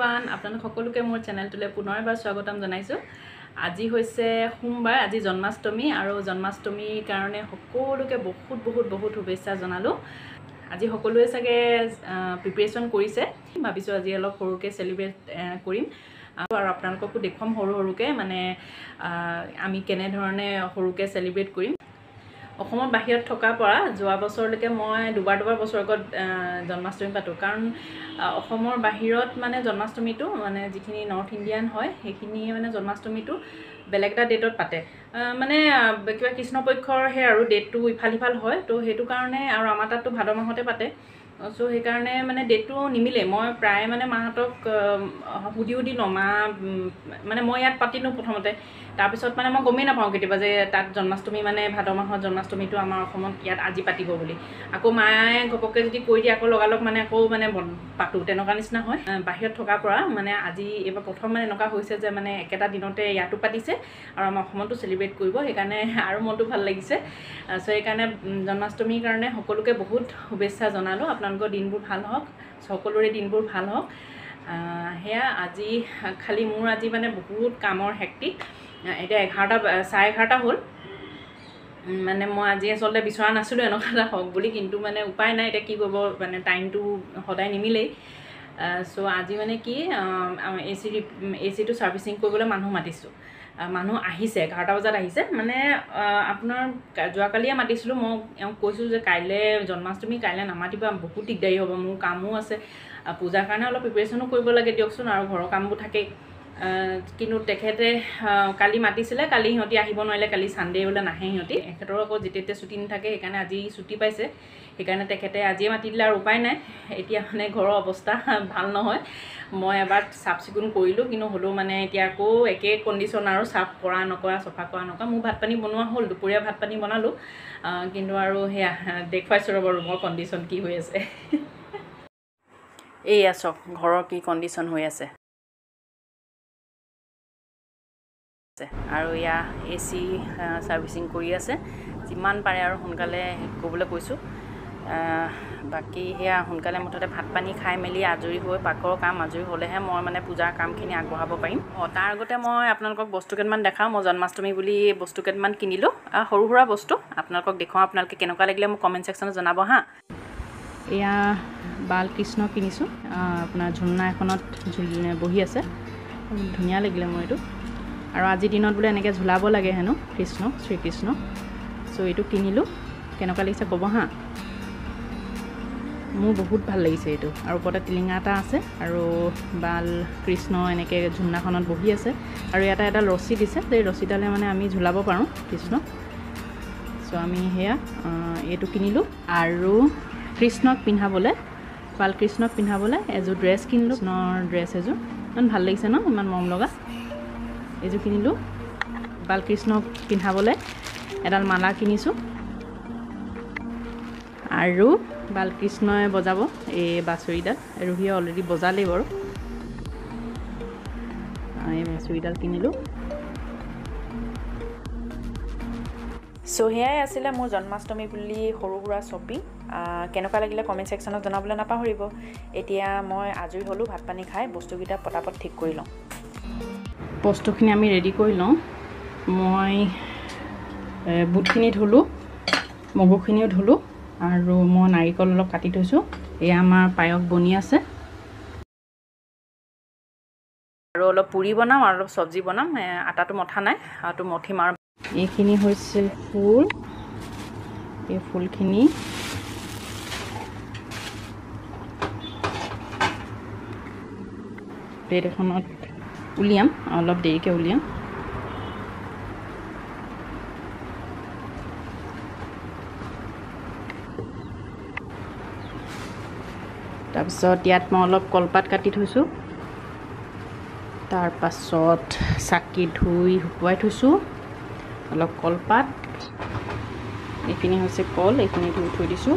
Everyone আপোনালোক সকলোকে মোৰ চেনেলটোলৈ পুনৰবাৰ স্বাগতম জনাইছোঁ। আজি হৈছে সোমবাৰ, আজি জন্মাষ্টমী আৰু জন্মাষ্টমীৰ কাৰণে সকলোকে বহুত শুভেচ্ছা জনালোঁ। আজি সকলোৱে চাগে প্ৰিপাৰেশ্যন কৰিছে, ভাবিছোঁ আজি অলপ সৰুকৈ চেলিব্ৰেট কৰিম আৰু আপোনালোককো দেখুৱাম সৰুকৈ মানে আমি কেনেধৰণে সৰুকৈ চেলিব্ৰেট কৰিম। অসমৰ বাহিৰত থকাৰ পৰা যোৱা বছৰলৈকে মই দুবাৰ বছৰেকত জন্মাষ্টমী পাতোঁ, কাৰণ অসমৰ বাহিৰত মানে জন্মাষ্টমীটো মানে যিখিনি নৰ্থ ইণ্ডিয়ান হয় সেইখিনিয়ে মানে জন্মাষ্টমীটো বেলেগ এটা ডেটত পাতে, মানে কিবা কৃষ্ণপক্ষৰ সেই আৰু ডেটটো ইফাল সিফাল হয়, তো সেইটো কাৰণে আৰু আমাৰ তাততো ভাদ মাহতে পাতে, চ' সেইকাৰণে মানে ডেটটো নিমিলে। মই প্ৰায় মানে মাহঁতক সুধি লওঁ, মা মানে মই ইয়াত পাতিলোঁ প্ৰথমতে, তাৰপিছত মানে মই গমেই নাপাওঁ কেতিয়াবা যে তাত জন্মাষ্টমী মানে ভাদ মাহত জন্মাষ্টমীটো আমাৰ অসমত ইয়াত আজি পাতিব বুলি। আকৌ মায়ে ঘপককৈ যদি কৈ দিয়ে আকৌ লগালগ মানে আকৌ মানে পাতোঁ, তেনেকুৱা নিচিনা হয়। বাহিৰত থকাৰ পৰা মানে আজি এইবাৰ প্ৰথম মানে এনেকুৱা হৈছে যে মানে একেটা দিনতে ইয়াতো পাতিছে আৰু আমাৰ অসমতো চেলিব্ৰেট কৰিব, সেইকাৰণে আৰু মনটো ভাল লাগিছে। চ' সেইকাৰণে জন্মাষ্টমীৰ কাৰণে সকলোকে বহুত শুভেচ্ছা জনালোঁ। আপোনালোকৰ দিনবোৰ ভাল হওক, সকলোৰে দিনবোৰ ভাল হওক। সেয়া আজি খালি মোৰ আজি মানে বহুত কামৰ হেক্টিক। এতিয়া 11:30 হ'ল। মানে মই আজি আচলতে বিচৰা নাছিলোঁ এনেকুৱা এটা হওক বুলি, কিন্তু মানে উপায় নাই, এতিয়া কি কৰিব, মানে টাইমটো সদায় নিমিলেই। চ' আজি মানে কি এচিটো ছাৰ্ভিচিং কৰিবলৈ মানুহ মাতিছোঁ। মানুহ আহিছে, 11টা বজাত আহিছে। মানে আপোনাৰ যোৱাকালিয়ে মাতিছিলোঁ, মই এওঁক কৈছোঁ যে কাইলৈ জন্মাষ্টমী, কাইলৈ নামাতিবা, বহুত দিগদাৰী হ'ব, মোৰ কামো আছে, পূজাৰ কাৰণে অলপ প্ৰিপাৰেশ্যনো কৰিব লাগে দিয়কচোন, আৰু ঘৰৰ কামবোৰ থাকেই। কিন্তু তেখেতে কালি মাতিছিলে, কালি সিহঁতি আহিব নোৱাৰিলে, কালি ছানডে বোলে নাহে সিহঁতি, এখেতৰো আকৌ যেতিয়া ছুটি নাথাকে, সেইকাৰণে আজি ছুটি পাইছে, সেইকাৰণে তেখেতে আজিয়ে মাতি দিলে আৰু উপায় নাই। এতিয়া মানে ঘৰৰ অৱস্থা ভাল নহয়, মই এবাৰ চাফ চিকুণ কৰিলোঁ, কিন্তু হ'লেও মানে এতিয়া আকৌ একে কণ্ডিশ্যন আৰু চাফ কৰা নকৰা, চফা কৰা নকৰা। মোৰ ভাত পানী বনোৱা হ'ল, দুপৰীয়া ভাত পানী বনালোঁ, কিন্তু আৰু সেয়া দেখুৱাইছোঁ ৰ'ব ৰুমৰ কণ্ডিশ্যন কি হৈ আছে। এইয়া চাওক ঘৰৰ কি কণ্ডিশ্যন হৈ আছে, আৰু এয়া AC ছাৰ্ভিচিং কৰি আছে, যিমান পাৰে আৰু সোনকালে ক'বলৈ কৈছোঁ। বাকী সেয়া সোনকালে মুঠতে ভাত পানী খাই মেলি আজৰি হৈ পাকঘৰৰ কাম আজৰি হ'লেহে মই মানে পূজাৰ কামখিনি আগবঢ়াব পাৰিম। তাৰ আগতে মই আপোনালোকক বস্তু কেইটামান দেখাওঁ। মই জন্মাষ্টমী বুলি বস্তু কেইটামান কিনিলোঁ, সৰু সুৰা বস্তু আপোনালোকক দেখুৱাওঁ। আপোনালোকে কেনেকুৱা লাগিলে মোক কমেণ্ট ছেকশ্যনত জনাব হা। এয়া বালকৃষ্ণ কিনিছোঁ, আপোনাৰ ঝুলনা এখনত বহি আছে, ধুনীয়া লাগিলে মোৰ এইটো। আৰু আজিৰ দিনত বোলে এনেকৈ ঝুলাব লাগে হেনো শ্ৰীকৃষ্ণ। চ' এইটো কিনিলোঁ, কেনেকুৱা লাগিছে ক'ব হা। মোৰ বহুত ভাল লাগিছে এইটো, আৰু ওপৰতে টিলিঙা এটা আছে, আৰু বালকৃষ্ণ এনেকৈ ঝুলনাখনত বহি আছে, আৰু ইয়াতে এডাল ৰছী দিছে, সেই ৰছীডালে মানে আমি ঝুলাব পাৰোঁ কৃষ্ণ। চ' আমি সেয়া এইটো কিনিলোঁ। আৰু কৃষ্ণক পিন্ধাবলৈ, বালকৃষ্ণক পিন্ধাবলৈ এযোৰ ড্ৰেছ কিনিলোঁ, কৃষ্ণৰ ড্ৰেছ এযোৰ, ইমান ভাল লাগিছে ন, ইমান মৰম লগা। এইযোৰ কিনিলোঁ। বালকৃষ্ণক পিন্ধাবলৈ এডাল মালা কিনিছোঁ, আৰু বালকৃষ্ণই বজাব এই বাঁচৰিডাল, ৰোহীয়ে অলৰেডি বজালেই বাৰু। এই বাঁচৰিডাল কিনিলোঁ। চ' সেয়াই আছিলে মোৰ জন্মাষ্টমী বুলি সৰু সুৰা শ্বপিং। কেনেকুৱা লাগিলে কমেণ্ট ছেকশ্যনত জনাবলৈ নাপাহৰিব। এতিয়া মই আজৰি হ'লোঁ, ভাত পানী খাই বস্তুকেইটা পটাপট ঠিক কৰি লওঁ। বস্তুখিনি আমি ৰেডি কৰি লওঁ। মই বুটখিনি ধুলোঁ, মগুখিনিও ধুলোঁ, আৰু মই নাৰিকল অলপ কাটি থৈছোঁ। এয়া আমাৰ পায়স বনি আছে, আৰু অলপ পুৰি বনাম আৰু অলপ চব্জি বনাম। আটাটো মঠা নাই, আটাটো মঠিম। আৰু এইখিনি হৈছিল ফুল, এই ফুলখিনি প্লেট এখনত উলিয়াম, অলপ দেৰিকৈ উলিয়াম। তাৰপিছত ইয়াত মই অলপ কলপাত কাটি থৈছোঁ, তাৰপাছত চাকি ধুই শুকুৱাই থৈছোঁ, অলপ কলপাত, এইখিনি হৈছে কল, এইখিনি ধুই থৈ দিছোঁ।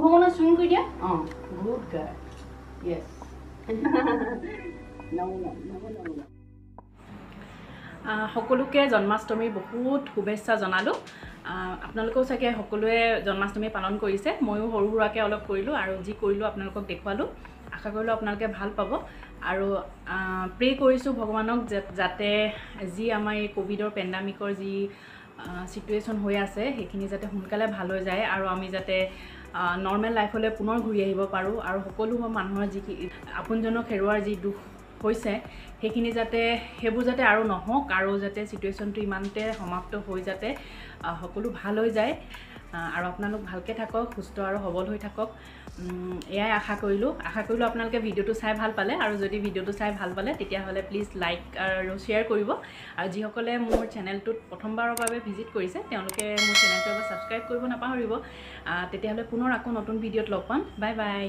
ভগৱানৰ চুইং কৰি দিয়া গুড গাৰ্ল য়েছ সকলোকে জন্মাষ্টমীৰ বহুত শুভেচ্ছা জনালোঁ আপোনালোকেও চাগে সকলোৱে জন্মাষ্টমী পালন কৰিছে ময়ো সৰু সুৰাকৈ অলপ কৰিলোঁ আৰু যি কৰিলোঁ আপোনালোকক দেখুৱালোঁ আশা কৰিলোঁ আপোনালোকে ভাল পাব আৰু প্ৰে কৰিছোঁ ভগৱানক যাতে যি আমাৰ এই কোভিডৰ পেণ্ডামিকৰ যি চিটুৱেশ্যন হৈ আছে সেইখিনি যাতে সোনকালে ভাল হৈ যায় আৰু আমি যাতে নৰ্মেল লাইফলৈ পুনৰ ঘূৰি আহিব পাৰোঁ আৰু সকলো মানুহৰ যি আপোনজনক হেৰুৱাৰ যি দুখ হৈছে সেইখিনি যাতে সেইবোৰ যাতে আৰু নহওক আৰু যাতে চিটুৱেশ্যনটো ইমানতে সমাপ্ত হৈ যাতে সকলো ভাল হৈ যায় আৰু আপোনালোক ভালকৈ থাকক সুস্থ আৰু সবল হৈ থাকক এয়াই আশা কৰিলোঁ আপোনালোকে ভিডিঅ'টো চাই ভাল পালে আৰু যদি ভিডিঅ'টো চাই ভাল পালে তেতিয়াহ'লে প্লিজ লাইক আৰু শ্বেয়াৰ কৰিব আৰু যিসকলে মোৰ চেনেলটোত প্ৰথমবাৰৰ বাবে ভিজিট কৰিছে তেওঁলোকে মোৰ চেনেলটো এবাৰ ছাবস্ক্ৰাইব কৰিব নাপাহৰিব তেতিয়াহ'লে পুনৰ আকৌ নতুন ভিডিঅ'ত লগ পাম বাই বাই